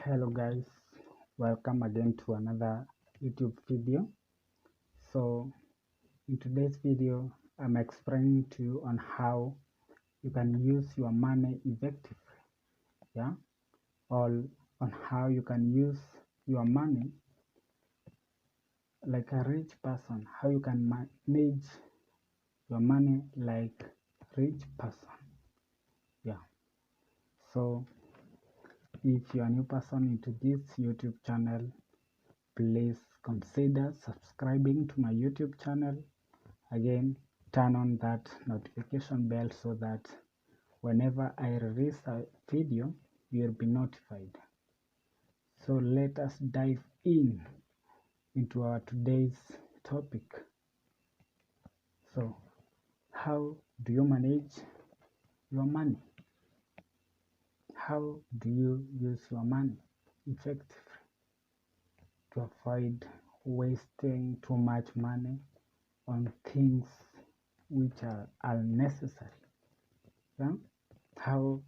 Hello guys, welcome again to another YouTube video. So in today's video I'm explaining to you on how you can use your money effectively, or on how you can use your money like a rich person, how you can manage your money like rich person. So if you're a new person into this YouTube channel, please consider subscribing to my YouTube channel. Again, turn on that notification bell so that whenever I release a video, you will be notified. So let us dive into our today's topic. So how do you manage your money? How do you use your money effectively to avoid wasting too much money on things which are unnecessary? How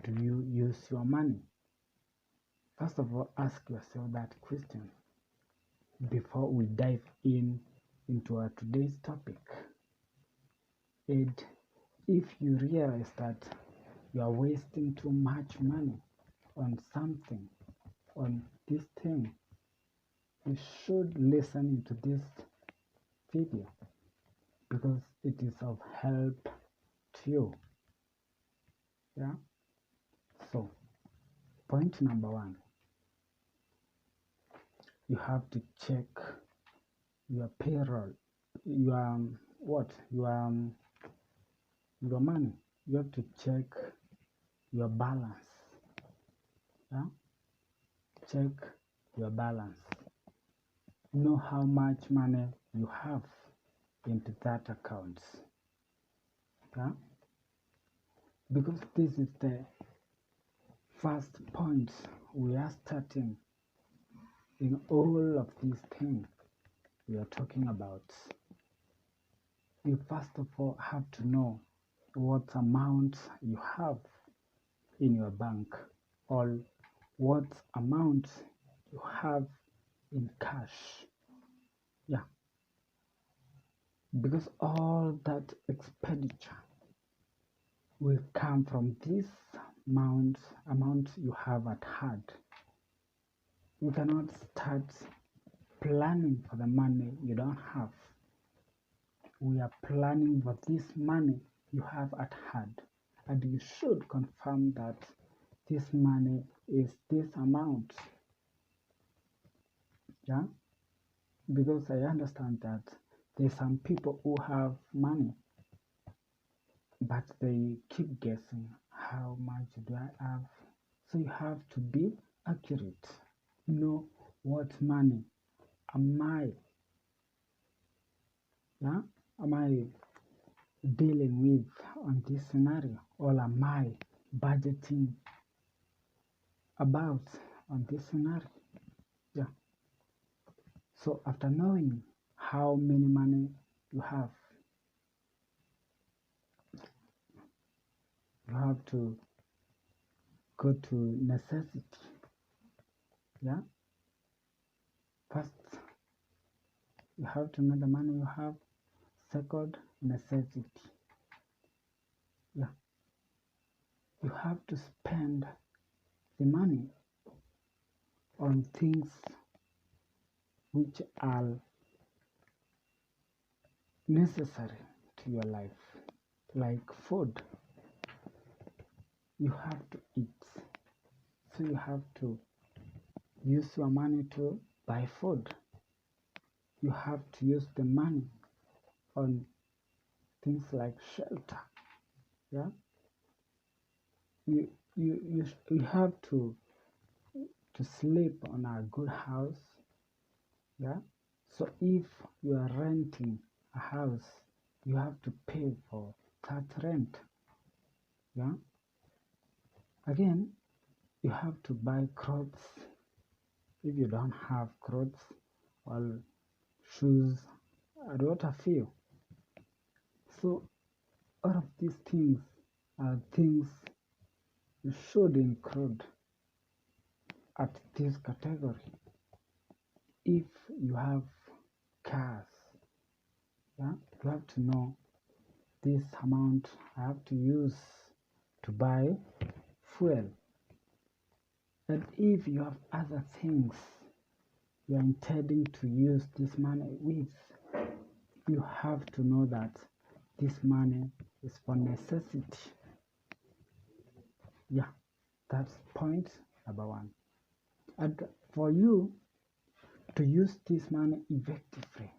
do you use your money? First of all, ask yourself that question before we dive into our today's topic. And if you realize that you are wasting too much money on something, on this thing, you should listen to this video because it is of help to you. So point number one, you have to check your payroll, your money. You have to check your balance. Check your balance. Know how much money you have into that account. Because this is the first point we are starting in all of these things we are talking about. You first of all have to know what amount you have in your bank or what amount you have in cash. Because all that expenditure will come from this amount you have at hand. You cannot start planning for the money you don't have. We are planning for this money you have at hand, and you should confirm that this money is this amount. Because I understand that there's some people who have money but they keep guessing, how much do I have? So you have to be accurate. Know what money am I dealing with on this scenario, or am I budgeting about on this scenario? So after knowing how many money you have to go to necessity. First, you have to know the money you have. Second, necessity. You have to spend the money on things which are necessary to your life, like food. You have to eat, so you have to use your money to buy food. You have to use the money on things like shelter. You have to sleep on a good house. So if you are renting a house, you have to pay for that rent. Again, you have to buy clothes if you don't have clothes, or shoes, or what have you. So all of these things are things you should include at this category. If you have cars, yeah, you have to know this amount I have to use to buy fuel. And if you have other things you are intending to use this money with, you have to know that this money is for necessity. Yeah, that's point number one. And for you to use this money effectively,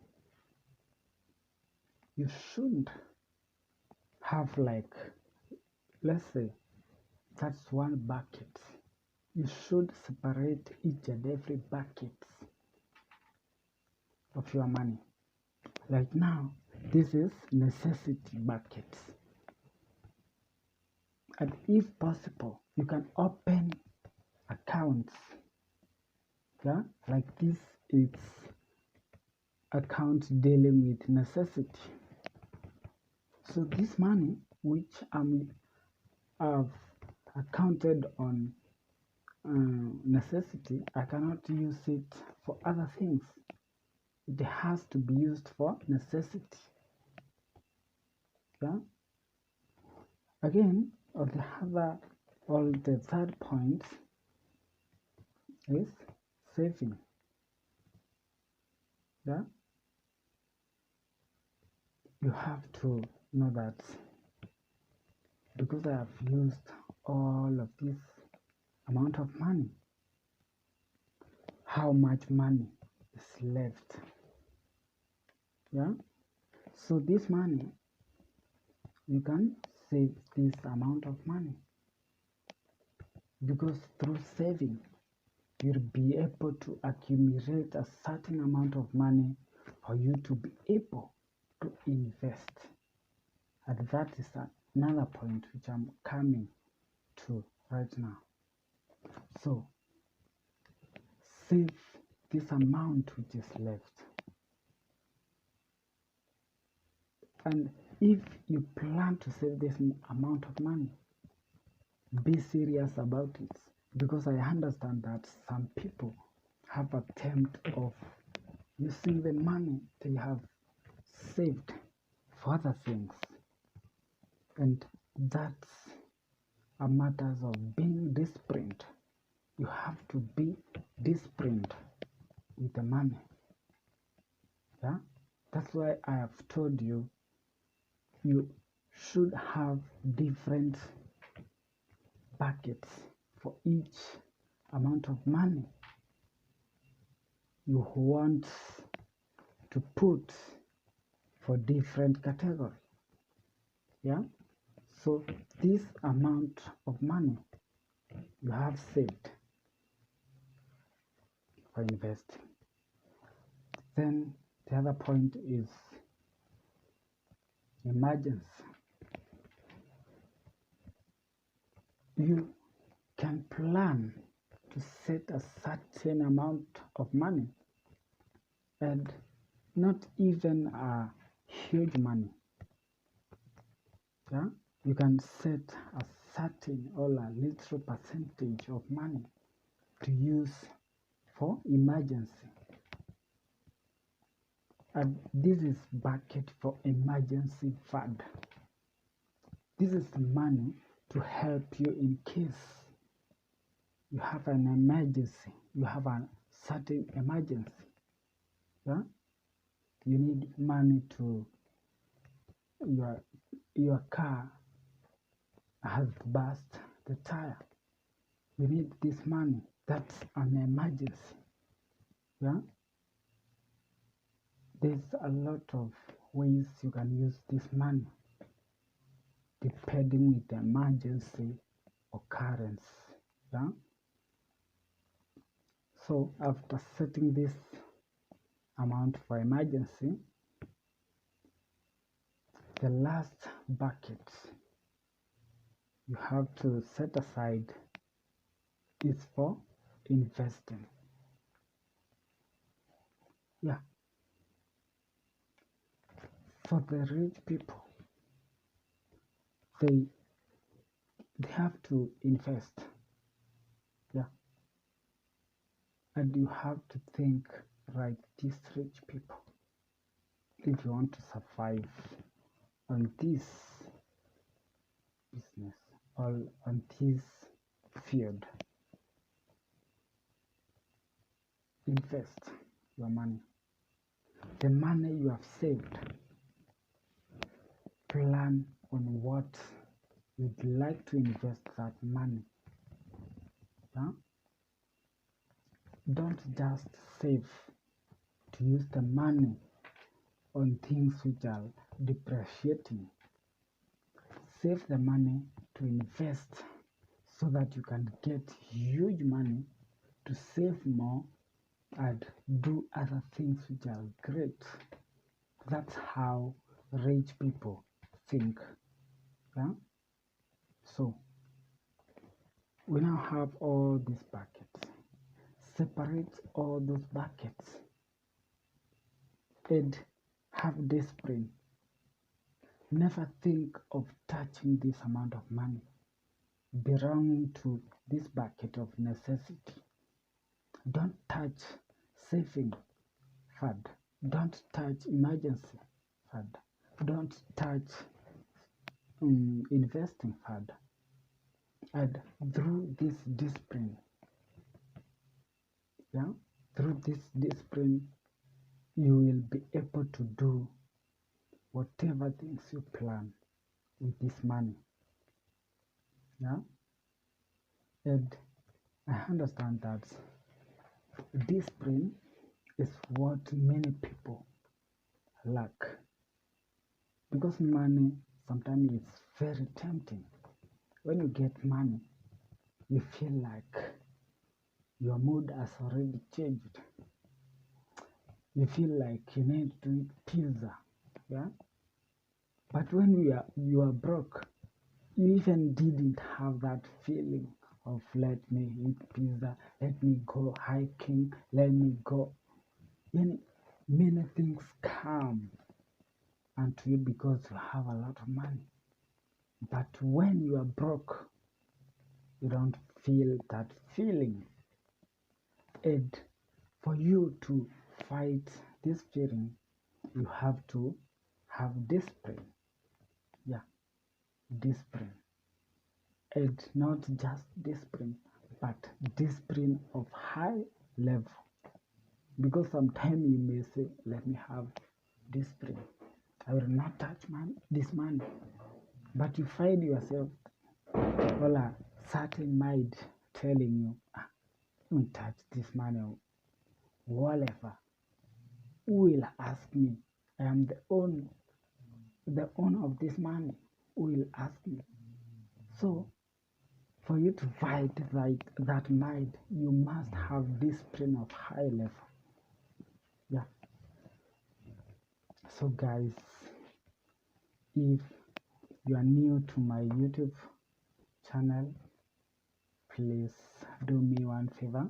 you shouldn't have, like, let's say that's one bucket. You should separate each and every bucket of your money. Like now, this is necessity buckets. And if possible, you can open accounts. Yeah, like this, it's account dealing with necessity. So this money which I've accounted on necessity, I cannot use it for other things. It has to be used for necessity. Yeah. Again, the third point is saving. Yeah. You have to know that because I have used all of this amount of money, how much money is left. Yeah. So this money, you can save this amount of money, because through saving you'll be able to accumulate a certain amount of money for you to be able to invest. And that is another point which I'm coming to right now. So save this amount which is left. And if you plan to save this amount of money, be serious about it, because I understand that some people have a attempt of using the money they have saved for other things, and that's a matter of being disciplined. You have to be disciplined with the money. Yeah, that's why I have told you you should have different buckets for each amount of money you want to put for different category. Yeah, so this amount of money you have saved for investing. Then the other point is emergency. You can plan to set a certain amount of money, and not even a huge money. Yeah, you can set a certain or a little percentage of money to use for emergency. And this is bucket for emergency fund. This is the money to help you in case you have an emergency, you have a certain emergency. Yeah, you need money to your car has burst the tire. You need this money. That's an emergency. Yeah, there's a lot of ways you can use this money depending with the emergency occurrence. Yeah, so after setting this amount for emergency, the last bucket you have to set aside is for investing. Yeah, for the rich people, they have to invest. Yeah, and you have to think like these rich people if you want to survive on this business or on this field. Invest your money. The money you have saved, plan on what you'd like to invest that money. Yeah? Don't just save to use the money on things which are depreciating. Save the money to invest so that you can get huge money to save more and do other things which are great. That's how rich people think. Yeah? So we now have all these buckets. Separate all those buckets and have discipline. Never think of touching this amount of money belonging to this bucket of necessity. Don't touch saving fund. Don't touch emergency fund. Don't touch investing fund. And through this discipline, through this discipline, you will be able to do whatever things you plan with this money. And I understand that discipline is what many people lack, because money sometimes is very tempting. When you get money, you feel like your mood has already changed. You feel like you need to eat pizza. But when you are broke, you even didn't have that feeling of let me eat pizza, let me go hiking, let me go. Many things come unto you because you have a lot of money. But when you are broke, you don't feel that feeling. And for you to fight this feeling, you have to have discipline. Discipline. And not just discipline, but discipline of high level. Because sometimes you may say, let me have discipline. I will not touch this money. But you find yourself all a certain mind telling you, don't touch this money. Whatever. Who will ask me? I am the owner of this money. Who will ask me? So, for you to fight that mind, you must have discipline of high level. So guys, if you are new to my YouTube channel, please do me one favor,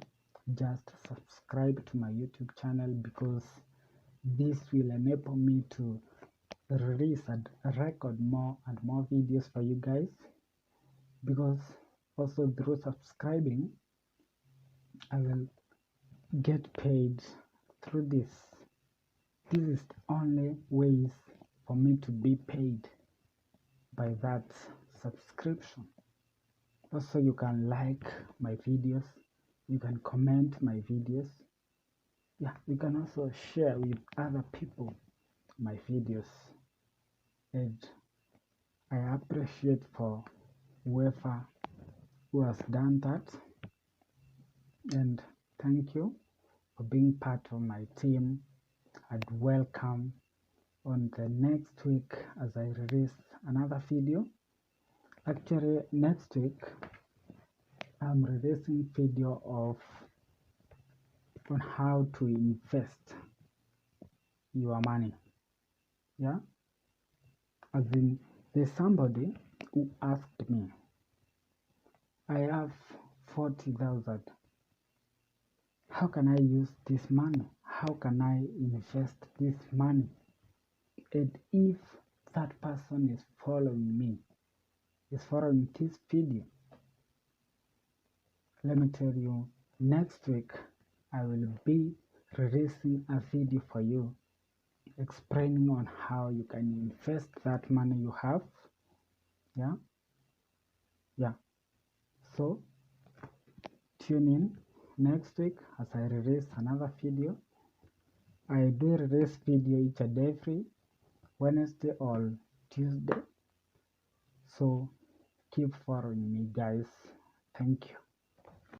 just subscribe to my YouTube channel, because this will enable me to release and record more and more videos for you guys. Because also through subscribing, I will get paid through this. This is the only ways for me to be paid by that subscription. Also, you can like my videos, you can comment my videos. You can also share with other people my videos. And I appreciate for whoever who has done that. And thank you for being part of my team, and welcome on the next week as I release another video. Actually, next week I'm releasing video on how to invest your money. As in, there's somebody who asked me, I have 40,000. How can I use this money? How can I invest this money? And if that person is following me, is following this video, let me tell you, next week I will be releasing a video for you explaining on how you can invest that money you have. Yeah, so tune in next week as I release another video. I do release video each and every Wednesday or Tuesday, so keep following me, guys. Thank you.